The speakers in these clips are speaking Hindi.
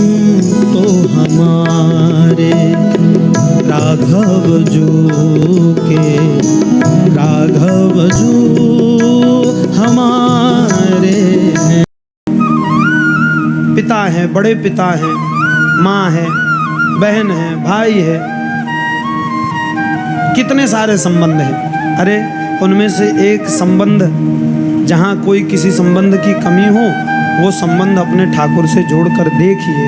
तो हमारे राघव जो के राघव जो हमारे हैं। पिता है, बड़े पिता है, माँ है, बहन है, भाई है, कितने सारे संबंध हैं। अरे उनमें से एक संबंध, जहाँ कोई किसी संबंध की कमी हो, वो संबंध अपने ठाकुर से जोड़कर देखिए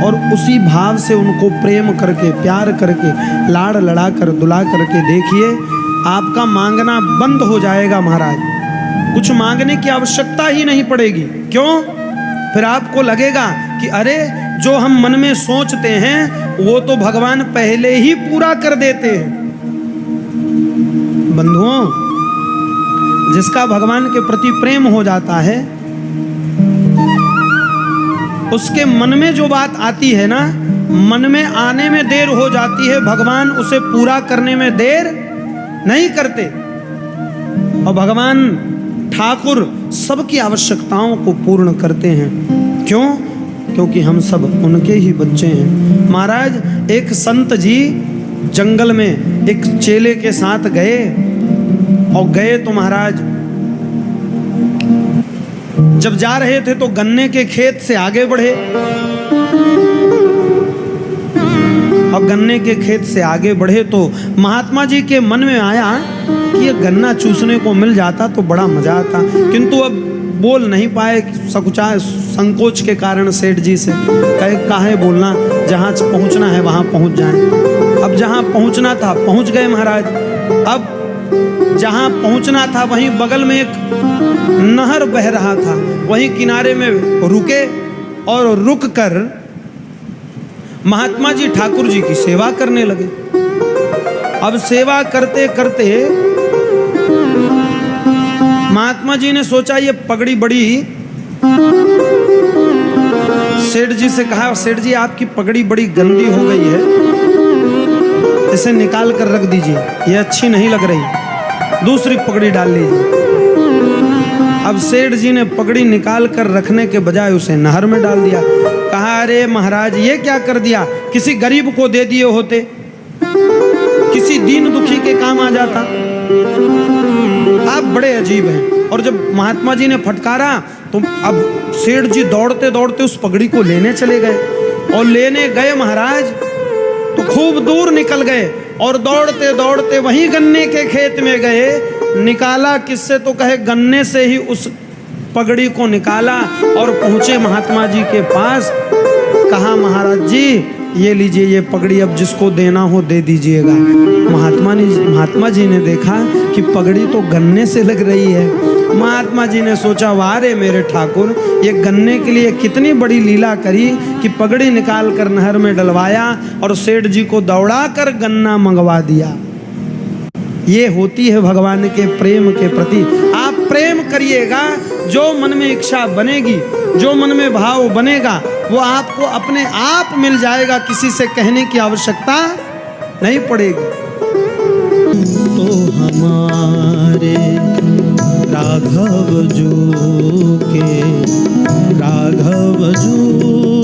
और उसी भाव से उनको प्रेम करके, प्यार करके, लाड़ लड़ा कर, दुला करके देखिए, आपका मांगना बंद हो जाएगा महाराज। कुछ मांगने की आवश्यकता ही नहीं पड़ेगी। क्यों? फिर आपको लगेगा कि अरे जो हम मन में सोचते हैं वो तो भगवान पहले ही पूरा कर देते हैं। बंधुओं, जिसका भगवान के प्रति प्रेम हो जाता है, उसके मन में जो बात आती है ना, मन में आने में देर हो जाती है, भगवान उसे पूरा करने में देर नहीं करते। और भगवान ठाकुर सबकी आवश्यकताओं को पूर्ण करते हैं। क्यों? क्योंकि हम सब उनके ही बच्चे हैं। महाराज, एक संत जी जंगल में एक चेले के साथ गए और गए तो महाराज जब जा रहे थे तो गन्ने के खेत से आगे बढ़े और गन्ने के खेत से आगे बढ़े तो महात्मा जी के मन में आया कि ये गन्ना चूसने को मिल जाता तो बड़ा मजा आता, किंतु अब बोल नहीं पाए, सकुचा संकोच के कारण सेठ जी से कहे काहे बोलना, जहाँ पहुँचना है वहाँ पहुँच जाएं। अब जहाँ पहुँचना था पहुँच गए महाराज। अब जहाँ पहुँचना था वहीं बगल में एक नहर बह रहा था, वहीं किनारे में रुके और रुक कर महात्मा जी ठाकुर जी की सेवा करने लगे। अब सेवा करते करते महात्मा जी ने सोचा ये पगड़ी बड़ी, सेठ जी से कहा, सेठ जी आपकी पगड़ी बड़ी गंदी हो गई है, इसे निकाल कर रख दीजिए, ये अच्छी नहीं लग रही, दूसरी पगड़ी डाल लीजिए। अब सेठ जी ने पगड़ी निकाल कर रखने के बजाय उसे नहर में डाल दिया। कहा अरे महाराज ये क्या कर दिया, किसी गरीब को दे दिए होते, किसी दीन दुखी के काम आ जाता। आप बड़े अजीब हैं। और जब महात्मा जी ने फटकारा तो अब सेठ जी दौड़ते दौड़ते उस पगड़ी को लेने चले गए और लेने गए महाराज तो खूब दूर निकल गए और दौड़ते दौड़ते वहीं गन्ने के खेत में गए। निकाला किससे तो कहे गन्ने से ही उस पगड़ी को निकाला और पहुंचे महात्मा जी के पास। कहा महाराज जी ये लीजिए ये पगड़ी, अब जिसको देना हो दे दीजिएगा। महात्मा जी ने देखा कि पगड़ी तो गन्ने से लग रही है। महात्मा जी ने सोचा वाह रे मेरे ठाकुर, ये गन्ने के लिए कितनी बड़ी लीला करी कि पगड़ी निकाल कर नहर में डलवाया और सेठ जी को दौड़ा कर गन्ना मंगवा दिया। ये होती है भगवान के प्रेम के प्रति। आप प्रेम करिएगा, जो मन में इच्छा बनेगी, जो मन में भाव बनेगा वो आपको अपने आप मिल जाएगा, किसी से कहने की आवश्यकता नहीं पड़ेगी। तो हमारे राघव जो के राघव जो